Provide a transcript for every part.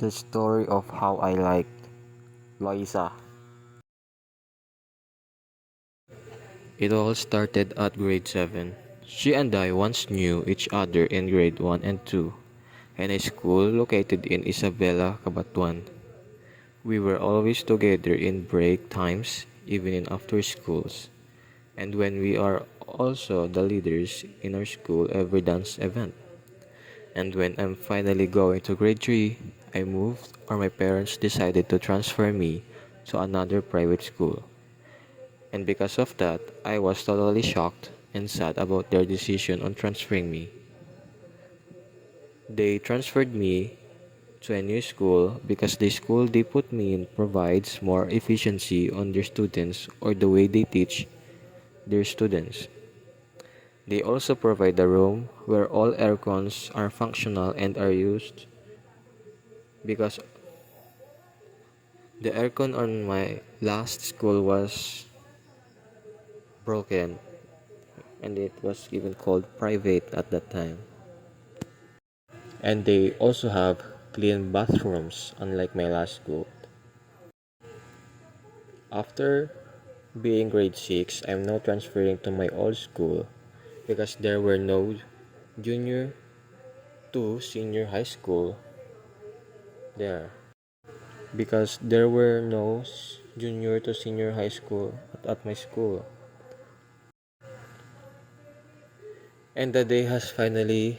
The story of how I liked Loisa. It all started at grade 7. She and I once knew each other in grade 1 and 2, in a school located in Isabela, Cabatuan. We were always together in break times, even in after schools, and when we are also the leaders in our school every dance event. And when I'm finally going to grade 3, I moved or my parents decided to transfer me to another private school. And because of that, I was totally shocked and sad about their decision on transferring me. They transferred me to a new school because the school they put me in provides more efficiency on their students or the way they teach their students. They also provide a room where all aircons are functional and are used because the aircon on my last school was broken and it was even called private at that time. And they also have clean bathrooms unlike my last school. After being grade 6, I'm now transferring to my old school because there were no junior to senior high school there. Because there were no junior to senior high school at my school. And the day has finally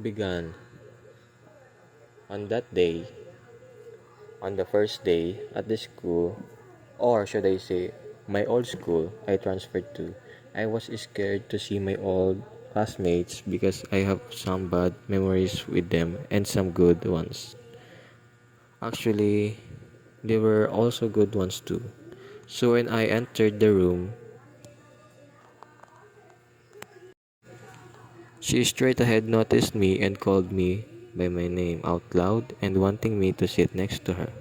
begun. On that day, on the first day at the school, or should I say, my old school I transferred to, I was scared to see my old classmates because I have some bad memories with them and some good ones. Actually, there were also good ones too. So when I entered the room, she straight ahead noticed me and called me by my name out loud and wanting me to sit next to her.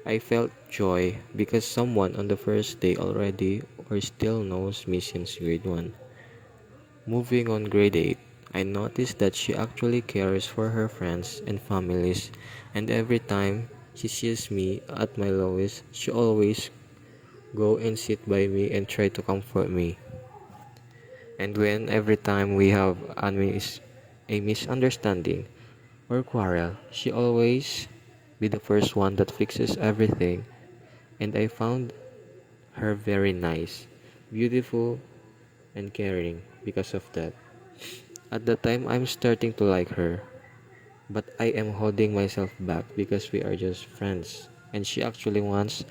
I felt joy because someone on the first day already or still knows me since grade 1. Moving on grade 8, I noticed that she actually cares for her friends and families, and every time she sees me at my lowest, she always go and sit by me and try to comfort me. And when every time we have a misunderstanding or quarrel, she always be the first one that fixes everything. And I found her very nice, beautiful, and caring because of that. At the time, I'm starting to like her, but I am holding myself back because we are just friends. And she actually wants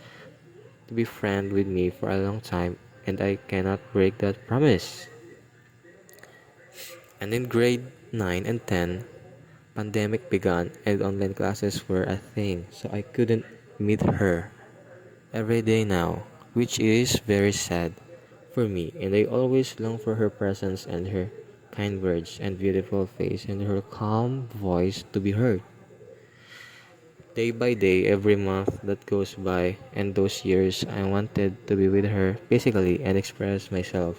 to be friend with me for a long time, and I cannot break that promise. And in grade 9 and 10, pandemic began and online classes were a thing, so I couldn't meet her every day now, which is very sad for me, and I always long for her presence and her kind words and beautiful face and her calm voice to be heard. Day by day, every month that goes by, and those years I wanted to be with her physically and express myself.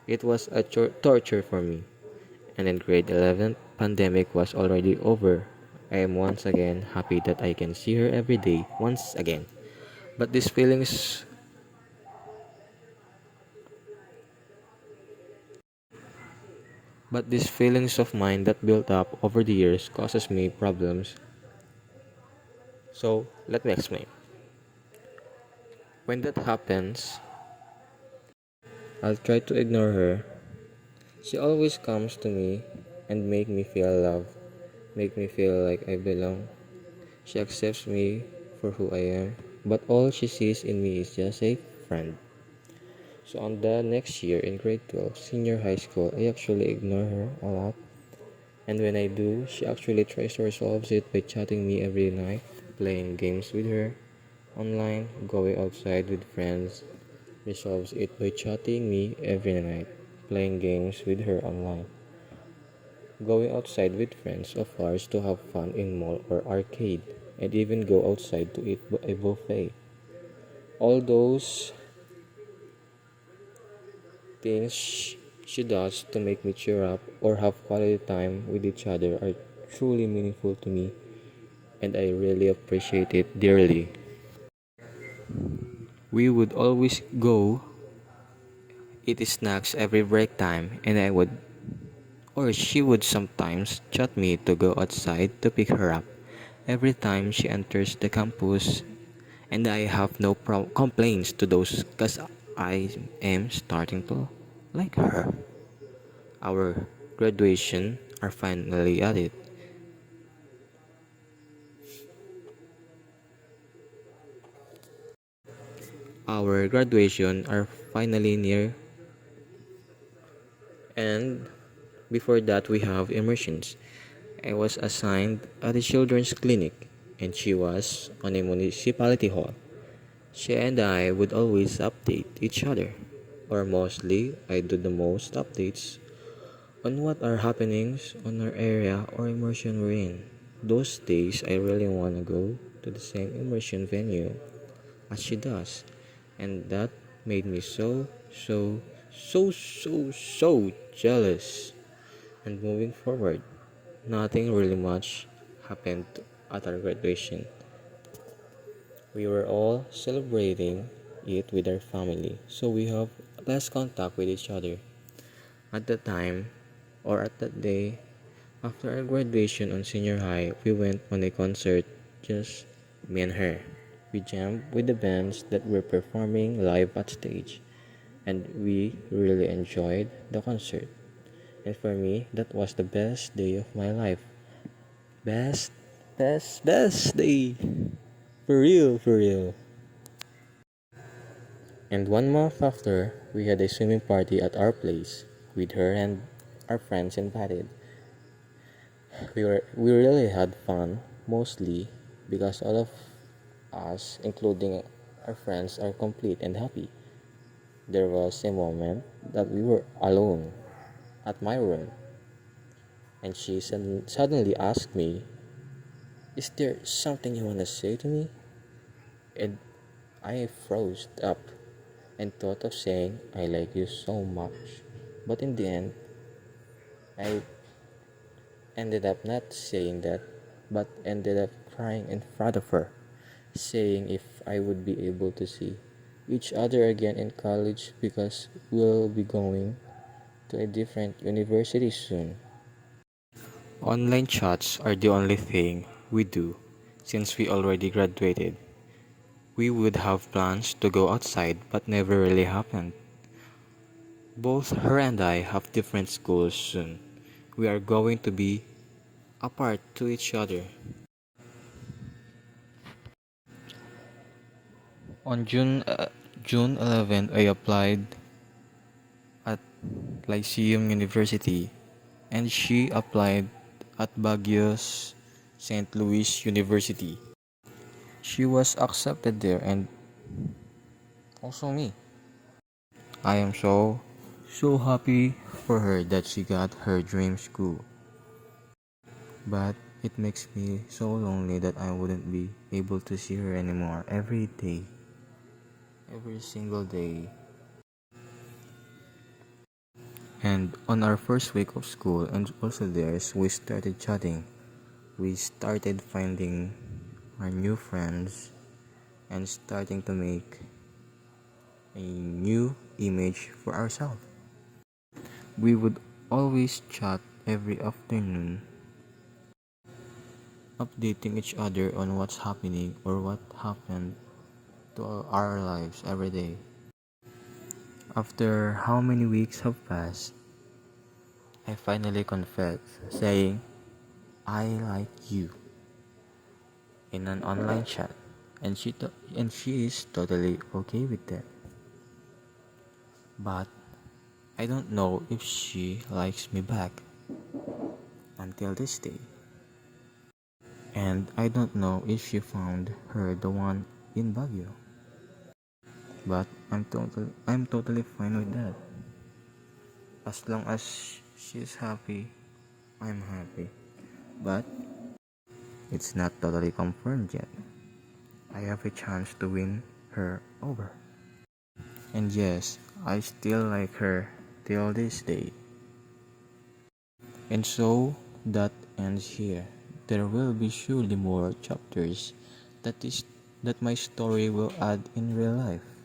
It was a torture for me. And in grade 11, pandemic was already over. I am once again happy that I can see her every day once again. But these feelings but these feelings of mine that built up over the years causes me problems. So, let me explain. When that happens, I'll try to ignore her. She always comes to me and make me feel loved, make me feel like I belong. She accepts me for who I am, but all she sees in me is just a friend. So on the next year in grade 12, senior high school, I actually ignore her a lot. And when I do, she actually tries to resolve it by chatting me every night, playing games with her online, going outside with friends, resolves it by chatting me every night, playing games with her online, going outside with friends of ours to have fun in mall or arcade, and even go outside to eat a buffet. All those things she does to make me cheer up or have quality time with each other are truly meaningful to me and I really appreciate it dearly. We would always go eat snacks every break time, and I would or she would sometimes chat me to go outside to pick her up every time she enters the campus, and I have no complaints to those because I am starting to like her. Our graduation are finally at it. Our graduation are finally near, and before that we have immersions. I was assigned at a children's clinic, and she was on a municipality hall. She and I would always update each other, or mostly I do the most updates on what are happenings on our area or immersion we're in. Those days I really want to go to the same immersion venue as she does, and that made me so jealous. And moving forward, nothing really much happened at our graduation. We were all celebrating it with our family, so we have less contact with each other. At the time, or at that day, after our graduation on senior high, we went on a concert, just me and her. We jammed with the bands that were performing live at stage, and we really enjoyed the concert. And for me, that was the best day of my life. Best, best day. For real, for real. And 1 month after, we had a swimming party at our place with her and our friends invited. We really had fun, mostly because all of us, including our friends, are complete and happy. There was a moment that we were alone at my room, and she suddenly asked me, "Is there something you want to say to me?" And I froze up and thought of saying, "I like you so much." But in the end, I ended up not saying that, but ended up crying in front of her, saying if I would be able to see each other again in college because we'll be going to a different university soon. Online chats are the only thing we do since we already graduated. We would have plans to go outside but never really happened. Both her and I have different schools soon. We are going to be apart to each other. On June 11th, I applied at Lyceum University, and she applied at Baguio's St. Louis University. She was accepted there, and also me. I am so happy for her that she got her dream school. But it makes me so lonely that I wouldn't be able to see her anymore every day, every single day. And on our first week of school and also theirs, we started chatting. We started finding our new friends and starting to make a new image for ourselves. We would always chat every afternoon, updating each other on what's happening or what happened to our lives every day. After how many weeks have passed, I finally confessed, saying, "I like you," in an online chat, and she is totally okay with that. But I don't know if she likes me back until this day, and I don't know if she found her the one in Baguio. But I'm totally fine with that. As long as she's happy, I'm happy. But it's not totally confirmed yet. I have a chance to win her over. And yes, I still like her till this day. And so that ends here. there will be surely more chapters that is that my story will add in real life.